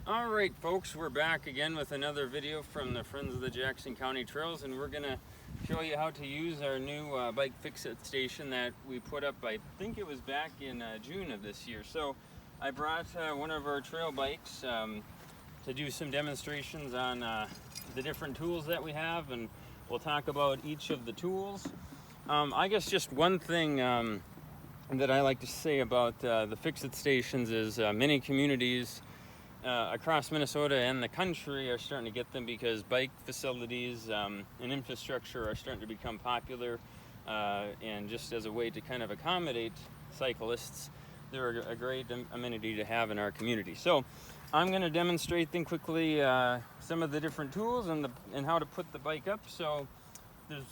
All right, folks, we're back again with another video from the Friends of the Jackson County Trails, and we're gonna show you how to use our new bike fix-it station that we put up. I think it was back in June of this year. So I brought one of our trail bikes to do some demonstrations on the different tools that we have, and we'll talk about each of the tools. I guess just one thing that I like to say about the fix-it stations is many communities across Minnesota and the country are starting to get them because bike facilities and infrastructure are starting to become popular, and just as a way to kind of accommodate cyclists, they're a great amenity to have in our community. So I'm going to demonstrate then quickly some of the different tools and how to put the bike up. So there's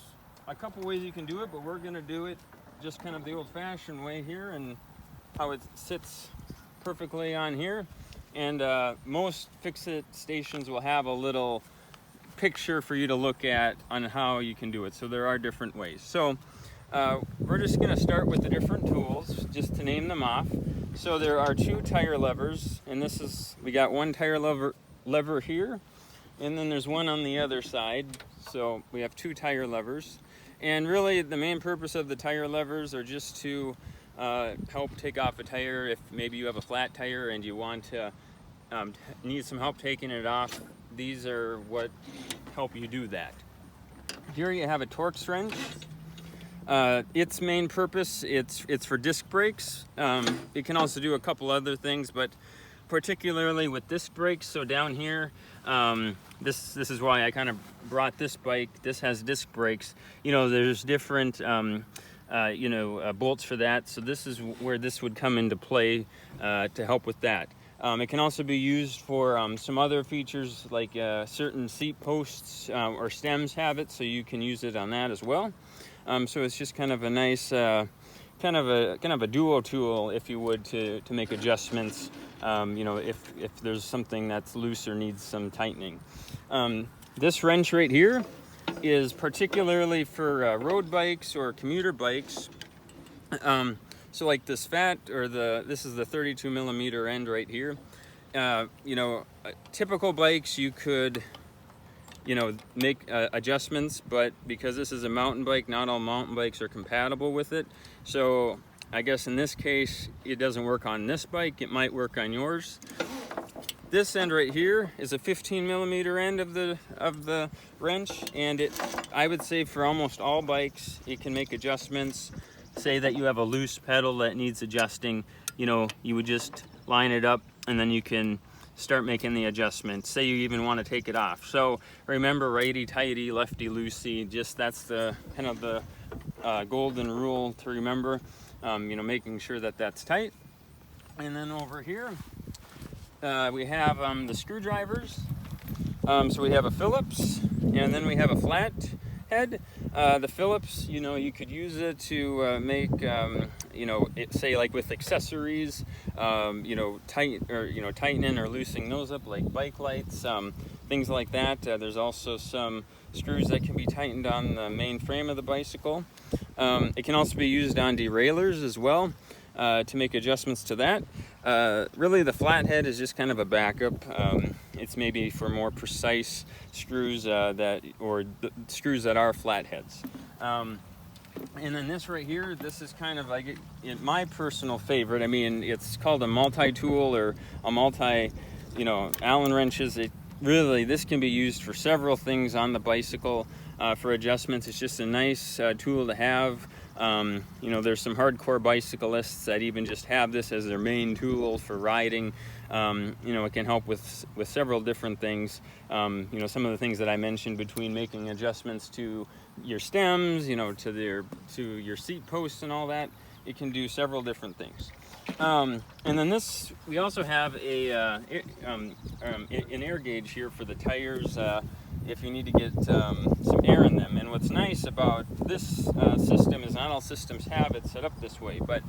a couple ways you can do it, but we're going to do it just kind of the old-fashioned way here, and how it sits perfectly on here. And most fix-it stations will have a little picture for you to look at on how you can do it. So there are different ways. So we're just going to start with the different tools, just to name them off. So there are two tire levers, and we got one tire lever here, and then there's one on the other side. So we have two tire levers. And really the main purpose of the tire levers are just to help take off a tire if maybe you have a flat tire and you want to need some help taking it off. These are what help you do that. Here you have a Torx wrench. Its main purpose, it's for disc brakes. It can also do a couple other things, but particularly with disc brakes. So down here, this is why I kind of brought this bike. This has disc brakes. You know, there's different bolts for that. So this is where this would come into play to help with that. It can also be used for some other features, like certain seat posts or stems have it, so you can use it on that as well. So it's just kind of a nice, kind of a duo tool, if you would, to make adjustments. If there's something that's loose or needs some tightening. This wrench right here is particularly for road bikes or commuter bikes. So like this this is the 32 millimeter end right here. Typical bikes you could, make adjustments, but because this is a mountain bike, not all mountain bikes are compatible with it. So I guess in this case, it doesn't work on this bike. It might work on yours. This end right here is a 15 millimeter end of the wrench, and I would say for almost all bikes, it can make adjustments. Say that you have a loose pedal that needs adjusting, you would just line it up and then you can start making the adjustments. Say you even want to take it off. So remember, righty tighty, lefty loosey, just that's the kind of the golden rule to remember, making sure that that's tight. And then over here, we have the screwdrivers. So we have a Phillips, and then we have a flat head. The Phillips, you could use it to make, say like with accessories, tightening or loosening those up, like bike lights, things like that. There's also some screws that can be tightened on the main frame of the bicycle. It can also be used on derailleurs as well, to make adjustments to that. Really, the flathead is just kind of a backup. It's maybe for more precise screws screws that are flatheads. And then this right here, this is kind of like my personal favorite. I mean, it's called a multi-tool or a Allen wrenches. This can be used for several things on the bicycle for adjustments. It's just a nice tool to have. There's some hardcore bicyclists that even just have this as their main tool for riding. It can help with several different things. Some of the things that I mentioned, between making adjustments to your stems, to your seat posts and all that. It can do several different things. And then we also have an air gauge here for the tires, if you need to get some air in them. And what's nice about this system is not all systems have it set up this way, but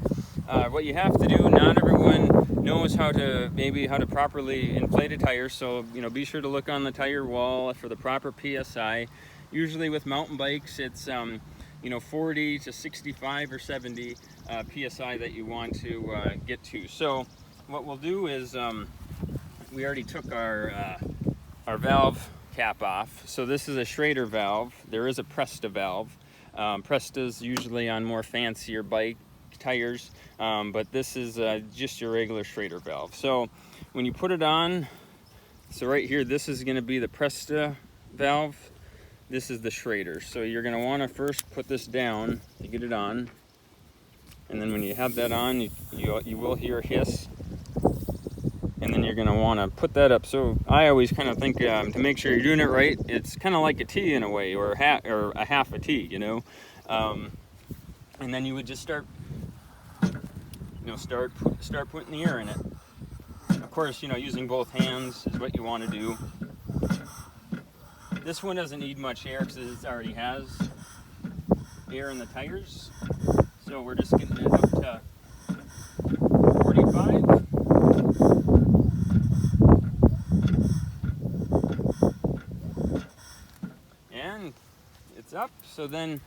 what you have to do, not everyone knows how to properly inflate a tire, so be sure to look on the tire wall for the proper PSI. Usually with mountain bikes, it's 40 to 65 or 70 PSI that you want to get to. So what we'll do is we already took our valve cap off. So this is a Schrader valve. There is a Presta valve. Presta's usually on more fancier bike tires, but this is just your regular Schrader valve. So when you put it on, so right here, this is going to be the Presta valve. This is the Schrader. So you're going to want to first put this down to get it on, and then when you have that on, you will hear a hiss, and then you're going to want to put that up. So I always kind of think to make sure you're doing it right, it's kind of like a T in a way, or a half a T, you know. And then you would just start putting the air in it. Of course, you know, using both hands is what you want to do. This one doesn't need much air because it already has air in the tires. So we're just getting it up to 45. And it's up. So then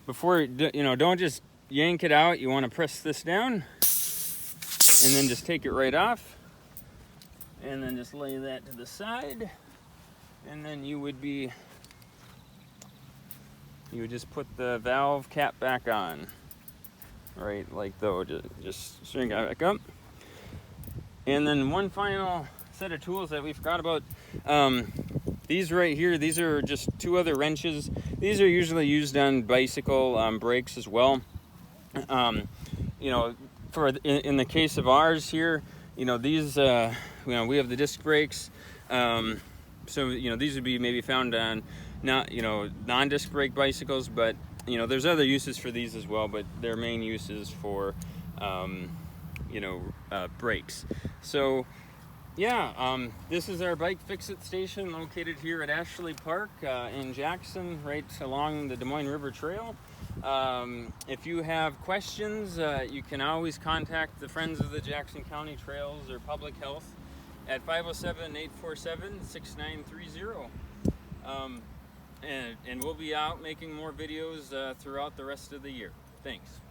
before, you know, don't just yank it out. You want to press this down and then just take it right off. And then just lay that to the side. And then you would just put the valve cap back on. Right, like though, just string it back up. And then one final set of tools that we forgot about. These right here, these are just two other wrenches. These are usually used on bicycle brakes as well. You know, in the case of ours here, you know, these, you know, we have the disc brakes. So, you know, these would be maybe found on non-disc brake bicycles, but, you know, there's other uses for these as well, but their main use is for, you know, brakes. So, yeah, this is our bike fix-it station located here at Ashley Park in Jackson, right along the Des Moines River Trail. If you have questions, you can always contact the Friends of the Jackson County Trails or Public Health at 507-847-6930. And we'll be out making more videos throughout the rest of the year. Thanks.